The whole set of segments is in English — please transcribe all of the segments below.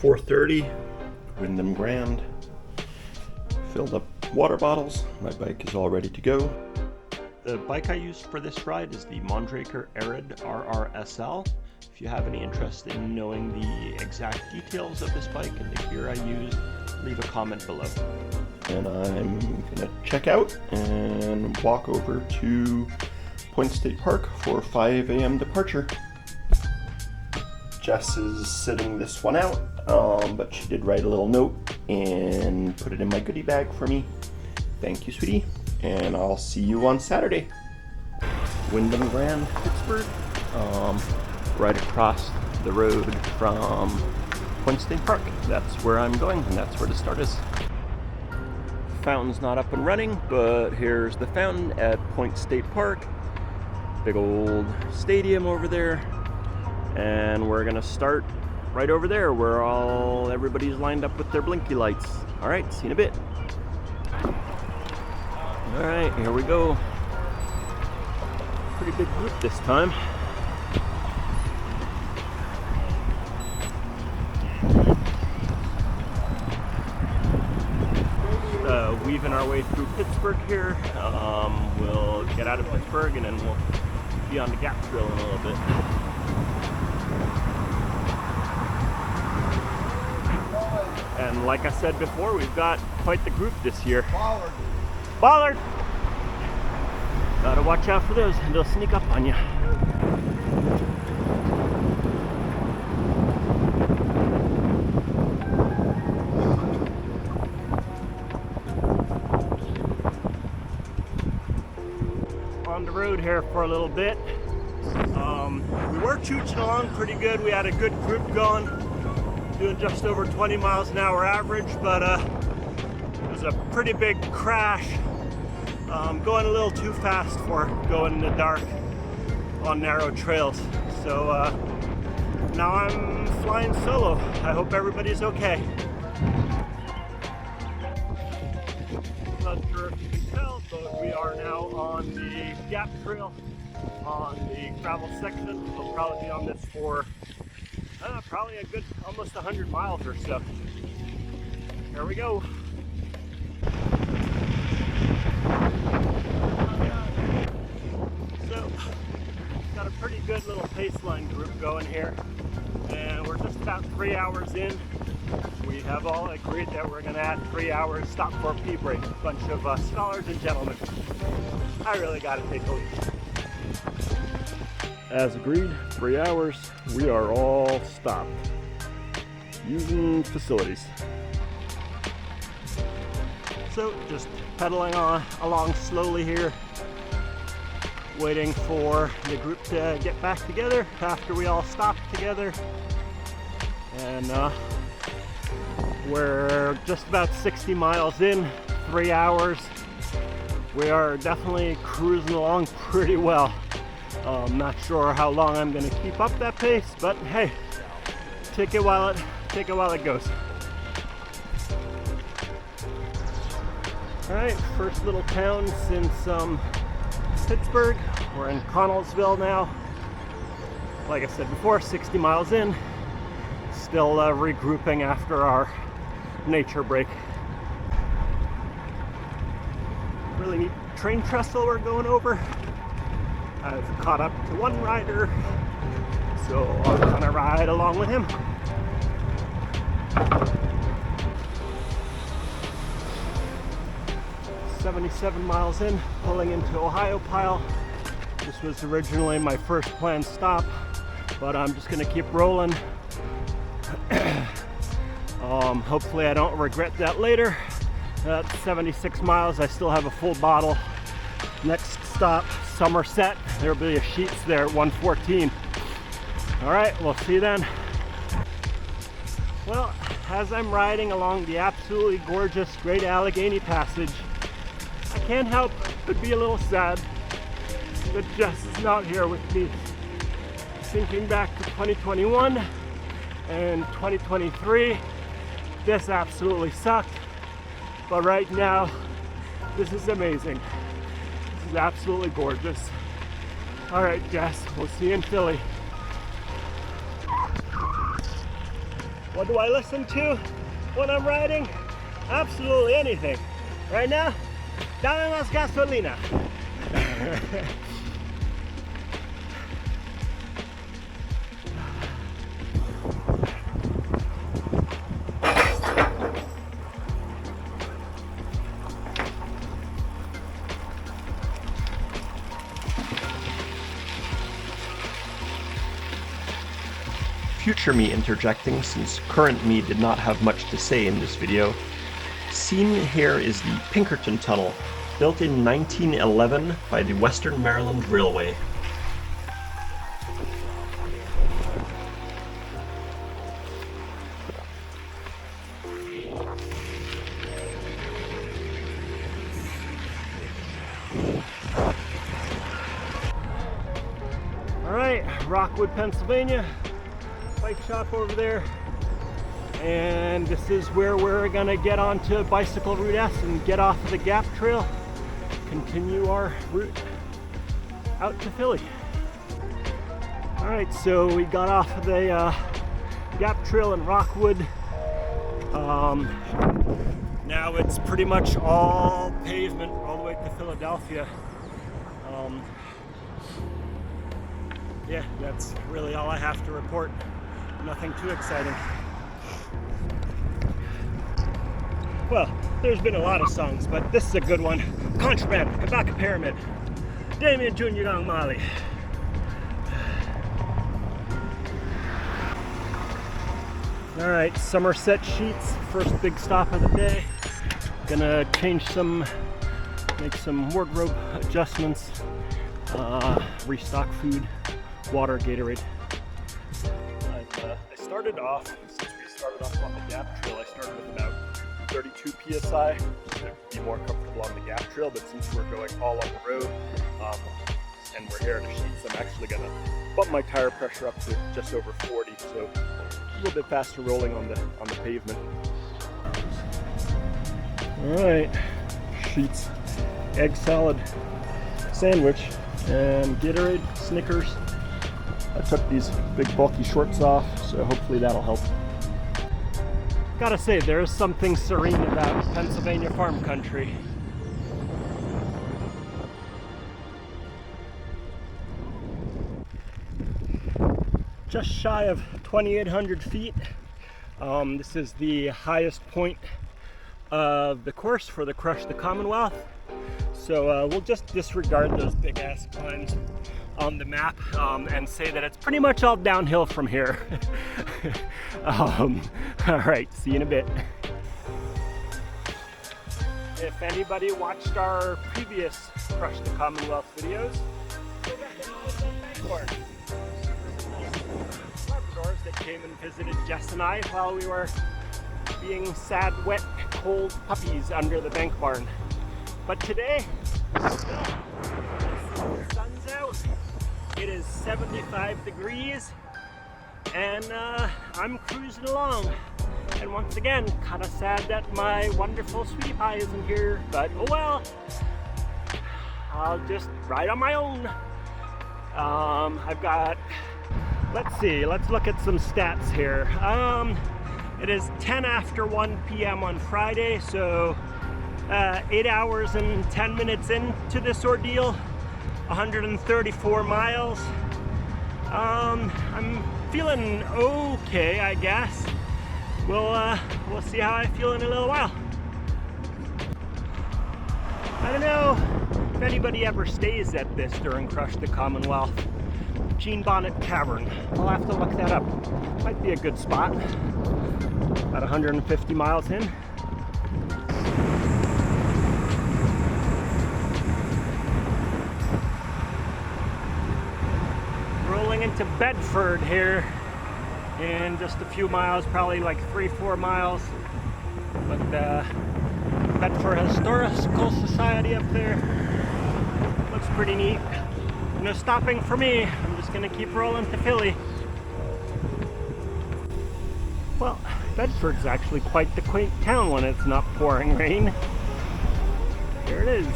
4:30, Wyndham Grand. Filled up water bottles. My bike is all ready to go. The bike I used for this ride is the Mondraker Arid RRSL. If you have any interest in knowing the exact details of this bike and the gear I used, leave a comment below. And I'm gonna check out and walk over to Point State Park for 5 a.m. departure. Jess is sitting this one out, but she did write a little note and put it in my goodie bag for me. Thank you, sweetie, and I'll see you on Saturday. Wyndham Grand, Pittsburgh, right across the road from Point State Park. That's where I'm going, and that's where the start is. Fountain's not up and running, but here's the fountain at Point State Park. Big old stadium over there. And we're gonna start right over there where everybody's lined up with their blinky lights. All right, see you in a bit. All right, here we go. Pretty big group this time. Weaving our way through Pittsburgh here. We'll get out of Pittsburgh and then we'll be on the Gap Trail in a little bit. And like I said before, we've got quite the group this year. Bollard! Gotta watch out for those, they'll sneak up on you. On the road here for a little bit. We were chooching along pretty good. We had a good group going, doing just over 20 miles an hour average, but it was a pretty big crash. Going a little too fast for going in the dark on narrow trails. So now I'm flying solo. I hope everybody's okay. Not sure if you can tell, but we are now on the Gap Trail on the gravel section. We'll probably be on this for probably a good almost 100 miles or so. Here we go. So, got a pretty good little paceline group going here, and we're just about 3 hours in. We have all agreed that we're going to add 3 hours, stop for a pee break. A bunch of scholars and gentlemen. I really got to take a lead. As agreed, 3 hours, we are all stopped. Using facilities. So just pedaling along slowly here, waiting for the group to get back together after we all stopped together. And we're just about 60 miles in, 3 hours. We are definitely cruising along pretty well. I'm not sure how long I'm going to keep up that pace, but hey, take it while it goes. All right, first little town since Pittsburgh. We're in Connellsville now. Like I said before, 60 miles in. Still regrouping after our nature break. Really neat train trestle we're going over. I've caught up to one rider, so I'm gonna ride along with him. "77 miles in, pulling into Ohio Pile. This was originally my first planned stop, but I'm just gonna keep rolling. Hopefully I don't regret that later. At 76 miles, I still have a full bottle. Next stop, Somerset. There'll be a Sheetz there at 114. All right, we'll see you then. Well, as I'm riding along the absolutely gorgeous Great Allegheny Passage, I can't help but be a little sad that Jess is not here with me. Thinking back to 2021 and 2023, this absolutely sucked. But right now, this is amazing. This is absolutely gorgeous. All right, Jess, we'll see you in Philly. What do I listen to when I'm riding? Absolutely anything. Right now, dame más gasolina. Future me interjecting, since current me did not have much to say in this video. Seen here is the Pinkerton Tunnel, built in 1911 by the Western Maryland Railway. Alright, Rockwood, Pennsylvania. Bike shop over there, and this is where we're gonna get onto Bicycle Route S and get off of the Gap Trail, continue our route out to Philly. Alright, so we got off of the Gap Trail in Rockwood. Now it's pretty much all pavement all the way to Philadelphia. Yeah, that's really all I have to report. Nothing too exciting. Well, there's been a lot of songs, but this is a good one. Contraband, Kabaka Pyramid, Damien Jr. Young Molly. Alright, Somerset Sheets, first big stop of the day. Gonna change make some wardrobe adjustments, restock food, water, Gatorade. I started off, since we started off on the Gap Trail, I started with about 32 PSI to be more comfortable on the Gap Trail, but since we're going all on the road and we're here at the Sheets, I'm actually going to bump my tire pressure up to just over 40, so a little bit faster rolling on the pavement. Alright, Sheets egg salad sandwich and Gatorade, Snickers. I took these big bulky shorts off, so hopefully that'll help. Gotta say, there is something serene about Pennsylvania farm country. Just shy of 2,800 feet. This is the highest point of the course for the Crush the Commonwealth. So we'll just disregard those big ass climbs on the map and say that it's pretty much all downhill from here. All right, see you in a bit. If anybody watched our previous Crush the Commonwealth videos, go back and look at Bancorn. Labradors that came and visited Jess and I while we were being sad, wet, cold puppies under the bank barn. But today, the sun's out. It is 75 degrees, and I'm cruising along. And once again, kind of sad that my wonderful sweetie pie isn't here, but oh well. I'll just ride on my own. I've got, let's see, let's look at some stats here. It is 10 after 1 p.m. on Friday, so 8 hours and 10 minutes into this ordeal, 134 miles. I'm feeling okay, I guess. We'll see how I feel in a little while. I don't know if anybody ever stays at this during Crush the Commonwealth. Jean Bonnet Cavern. I'll have to look that up. Might be a good spot. About 150 miles in. Rolling into Bedford here in just a few miles, probably like 3-4 miles. But Bedford Historical Society up there looks pretty neat. No stopping for me. I'm just gonna keep rolling to Philly. Well, Bedford's actually quite the quaint town when it's not pouring rain. Here it is.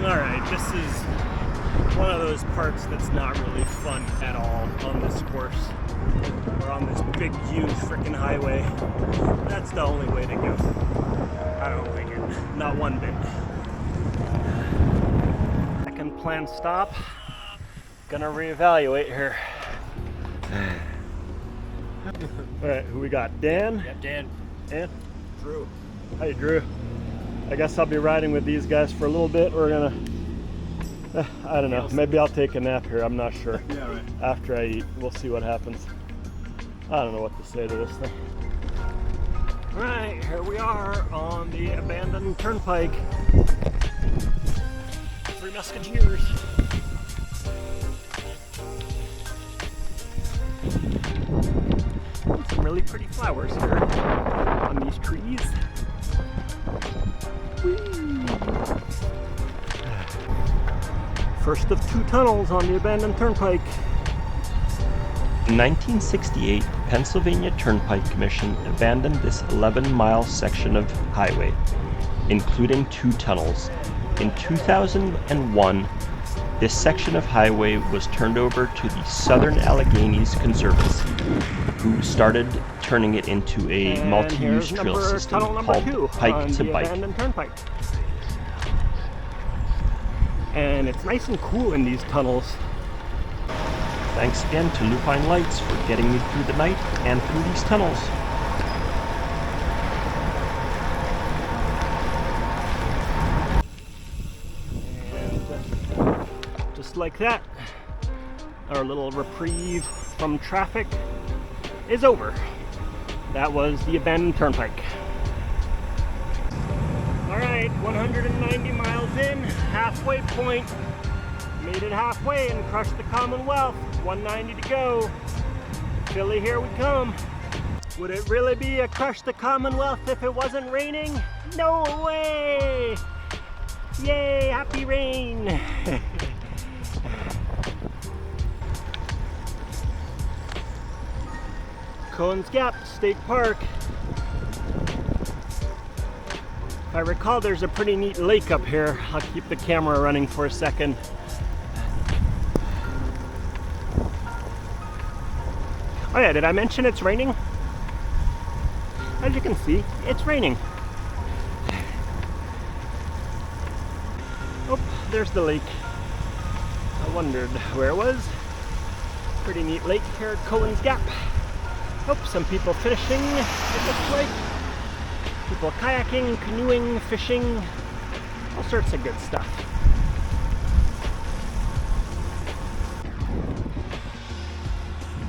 Alright, this is one of those parts that's not really fun at all on this course. We're on this big, huge freaking highway. That's the only way to go. I don't like it. Not one bit. Second planned stop. Gonna reevaluate here. Alright, who we got? Dan? Yeah, Dan. And Drew. Hey, Drew. I guess I'll be riding with these guys for a little bit. We're gonna, I don't know, maybe I'll take a nap here. I'm not sure. Yeah, right. After I eat, we'll see what happens. I don't know what to say to this thing. Alright, here we are on the abandoned turnpike. Three Musketeers. Some really pretty flowers here on these trees. Whee! First of two tunnels on the abandoned turnpike. In 1968, Pennsylvania Turnpike Commission abandoned this 11-mile section of highway, including two tunnels. In 2001, this section of highway was turned over to the Southern Alleghenies Conservancy, who started turning it into a multi-use trail system called Pike to Bike. Turnpike. And it's nice and cool in these tunnels. Thanks again to Lupine Lights for getting me through the night and through these tunnels. And just like that, our little reprieve from traffic is over. That was the abandoned turnpike. Alright, 190 miles in, halfway point. Made it halfway and Crush the Commonwealth. 190 to go. Philly, here we come. Would it really be a Crush the Commonwealth if it wasn't raining? No way! Yay, happy rain! Cohen's Gap State Park. If I recall, there's a pretty neat lake up here. I'll keep the camera running for a second. Oh yeah, did I mention it's raining? As you can see, it's raining. Oh, there's the lake. I wondered where it was. Pretty neat lake here at Cohen's Gap. Oh, some people fishing, it looks like. People kayaking, canoeing, fishing, all sorts of good stuff.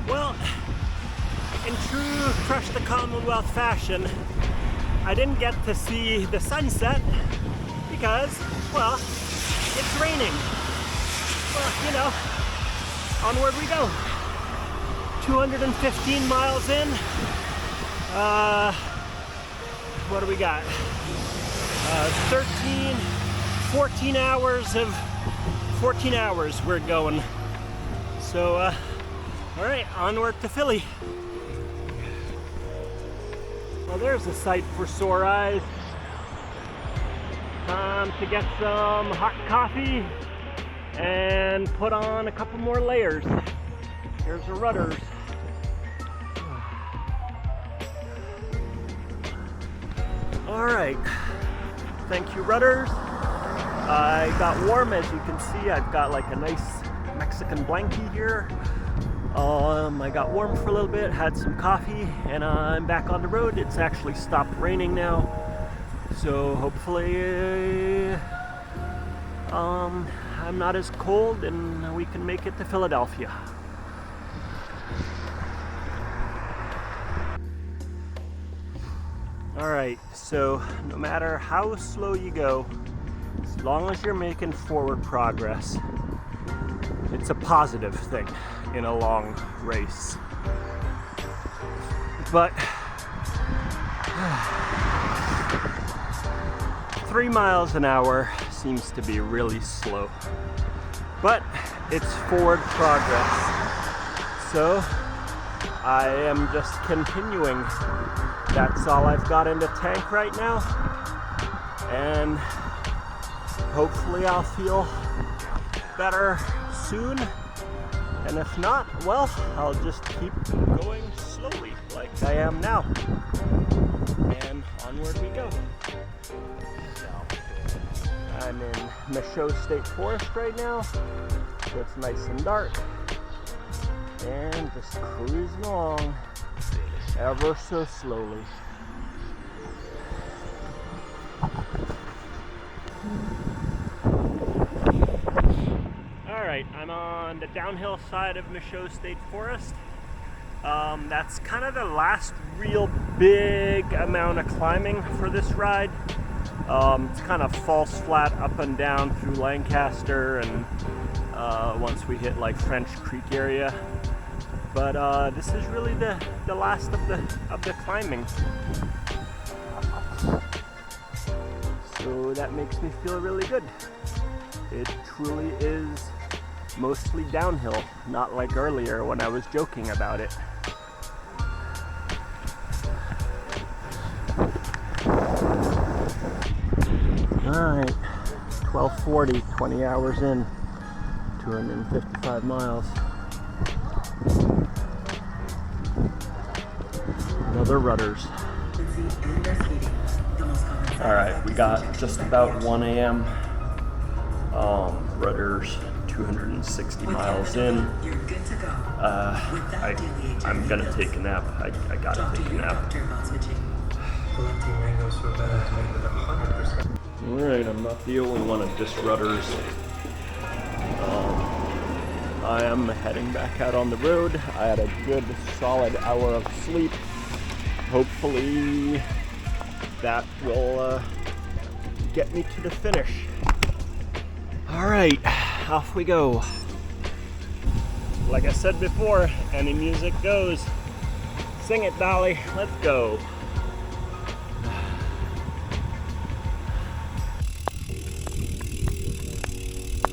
Well, in true Crush the Commonwealth fashion, I didn't get to see the sunset because, well, it's raining. Well, you know, onward we go. 215 miles in. What do we got? 14 hours we're going. So, all right, onward to Philly. Well, there's a sight for sore eyes. Time to get some hot coffee and put on a couple more layers. Here's the rudders. All right, thank you, rudders. I got warm, as you can see. I've got like a nice Mexican blankie here. I got warm for a little bit, had some coffee, and I'm back on the road. It's actually stopped raining now, so hopefully I'm not as cold and we can make it to Philadelphia. Alright, so no matter how slow you go, as long as you're making forward progress, it's a positive thing in a long race. But 3 miles an hour seems to be really slow. But it's forward progress. So I am just continuing. That's all I've got in the tank right now, and hopefully I'll feel better soon. And if not, well, I'll just keep going slowly like I am now. And onward we go. I'm in Michaud State Forest right now, so it's nice and dark. And just cruising along ever so slowly. Alright, I'm on the downhill side of Michaud State Forest. That's kind of the last real big amount of climbing for this ride. It's kind of falls flat up and down through Lancaster and once we hit like French Creek area. But this is really the last of the climbing. So that makes me feel really good. It truly is mostly downhill, not like earlier when I was joking about it. Alright, 12:40, 20 hours in, 255 miles. Another rudders. Alright, we got just about 1 a.m. Rudders, 260 miles in. I'm gonna take a nap. I gotta take a nap. Alright, I'm not the only one at this rudders. I am heading back out on the road. I had a good solid hour of sleep. Hopefully that will get me to the finish. Alright, off we go. Like I said before, any music goes. Sing it, Dolly. Let's go.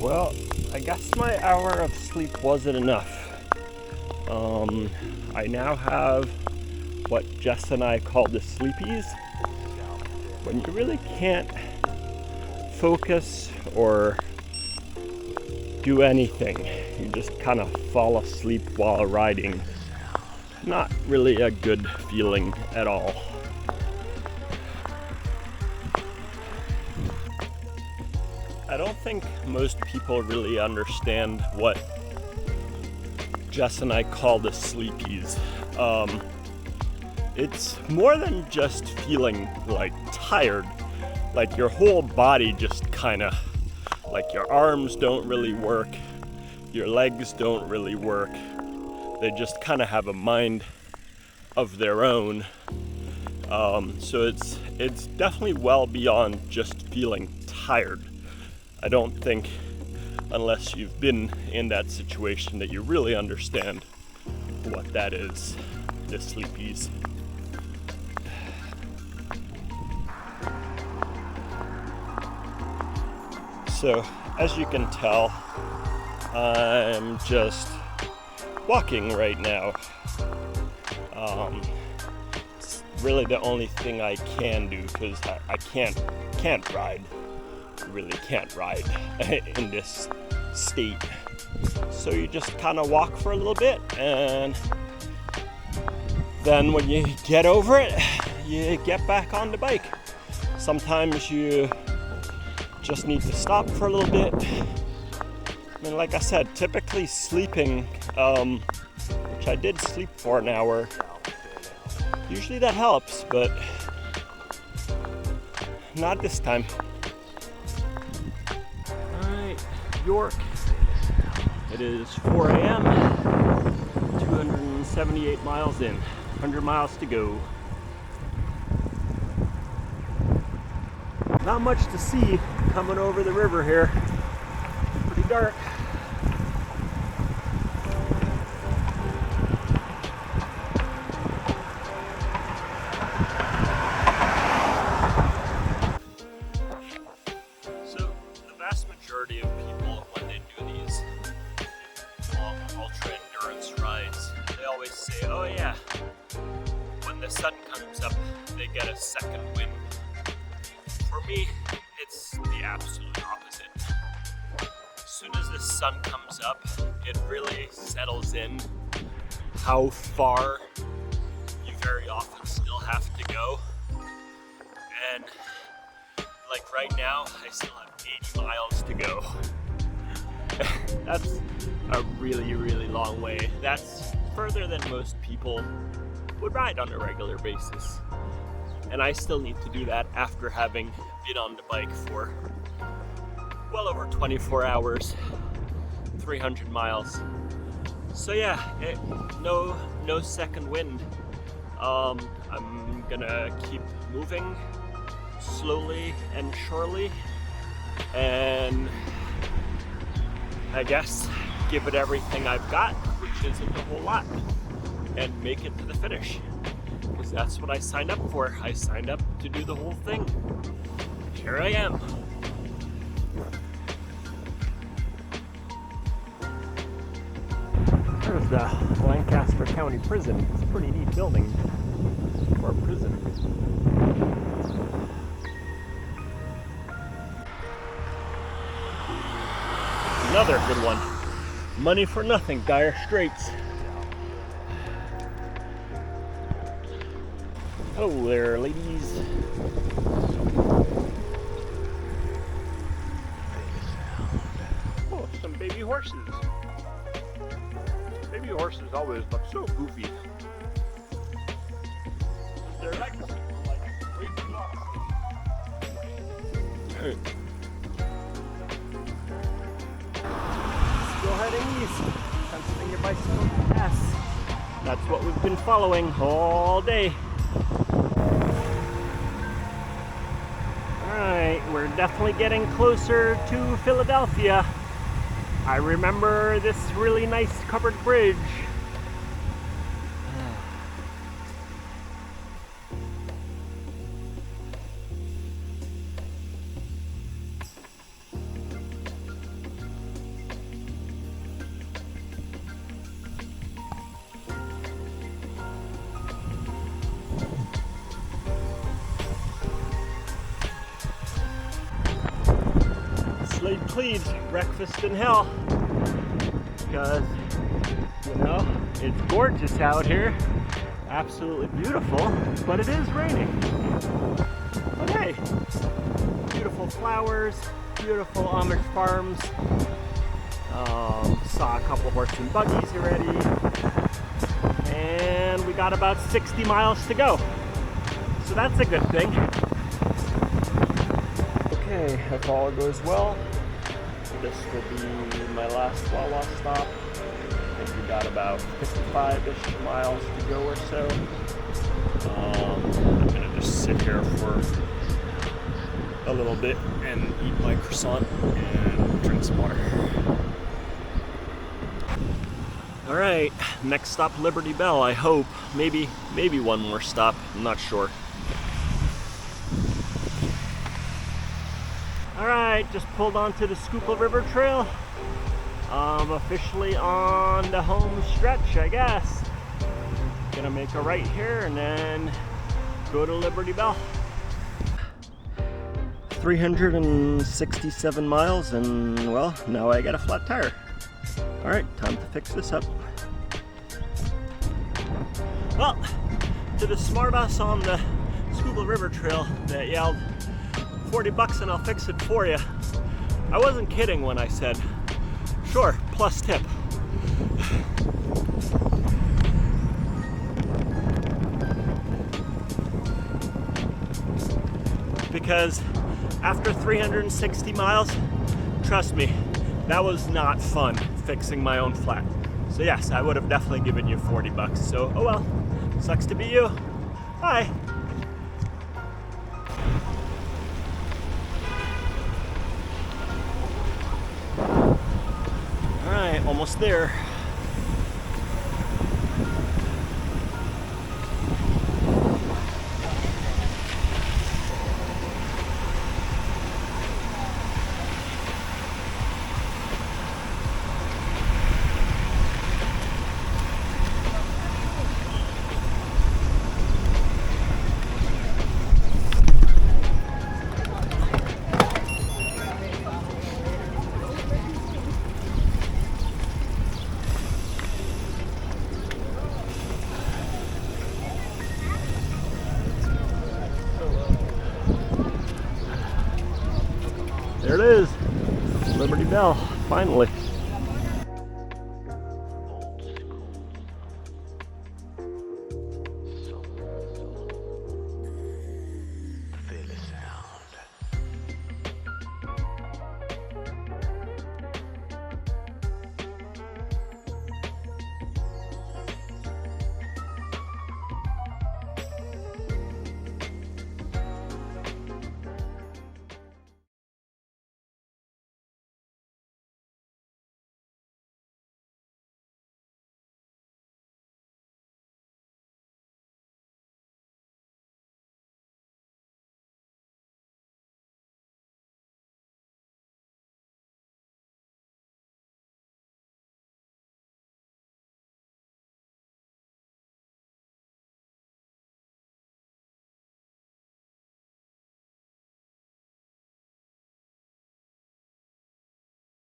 Well, I guess my hour of sleep wasn't enough. I now have what Jess and I call the sleepies. When you really can't focus or do anything, you just kind of fall asleep while riding. Not really a good feeling at all. I don't think most people really understand what Jess and I call the sleepies. It's more than just feeling like tired, like your whole body just kind of, like your arms don't really work, your legs don't really work. They just kind of have a mind of their own. So it's definitely well beyond just feeling tired. I don't think, unless you've been in that situation, that you really understand what that is, the sleepies. So, as you can tell, I'm just walking right now. It's really the only thing I can do because I can't ride. Really can't ride in this state. So you just kind of walk for a little bit, and then when you get over it, you get back on the bike. Sometimes you just need to stop for a little bit. I mean, like I said, typically sleeping, which I did sleep for an hour, usually that helps, but not this time. Alright, York. It is 4 a.m., 278 miles in, 100 miles to go. Not much to see coming over the river here. Pretty dark. So the vast majority of people, when they do these long ultra endurance rides, they always say, oh yeah, when the sun comes up, they get a second wind. For me, it's the absolute opposite. soon as the sun comes up, it really settles in how far you very often still have to go. And like right now, I still have 80 miles to go. That's a really, really long way. That's further than most people would ride on a regular basis. And I still need to do that after having been on the bike for well over 24 hours, 300 miles. So yeah, no second wind. I'm gonna keep moving slowly and surely, and I guess give it everything I've got, which isn't a whole lot, and make it to the finish. Because that's what I signed up for. I signed up to do the whole thing. Here I am. There's the Lancaster County Prison. It's a pretty neat building for a prison. Another good one. Money for nothing, Dire Straits. Hello there, ladies. Oh, some baby horses. Baby horses always look so goofy. Their legs like way too long. Still heading east. Pennsylvania Bicycle Pass. That's what we've been following all day. Alright, we're definitely getting closer to Philadelphia. I remember this really nice covered bridge. Slade Cleaves, breakfast in hell. Because, you know, it's gorgeous out here. Absolutely beautiful, but it is raining. But hey, beautiful flowers, beautiful Amish farms. Saw a couple horse and buggies already. And we got about 60 miles to go. So that's a good thing. Okay, if all goes well, this will be my last Wawa stop. I think we got about 55-ish miles to go or so. I'm gonna just sit here for a little bit and eat my croissant and drink some water. All right, next stop Liberty Bell, I hope. Maybe one more stop, I'm not sure. Alright, just pulled onto the Schuylkill River Trail. Officially on the home stretch, I guess. Gonna make a right here and then go to Liberty Bell. 367 miles and, well, now I got a flat tire. Alright, time to fix this up. Well, to the smartass on the Schuylkill River Trail that yelled, $40 and I'll fix it for you. I wasn't kidding when I said, sure, plus tip. Because after 360 miles, trust me, that was not fun fixing my own flat. So yes, I would have definitely given you $40. So, oh well, sucks to be you. Bye. Almost there. Well, finally.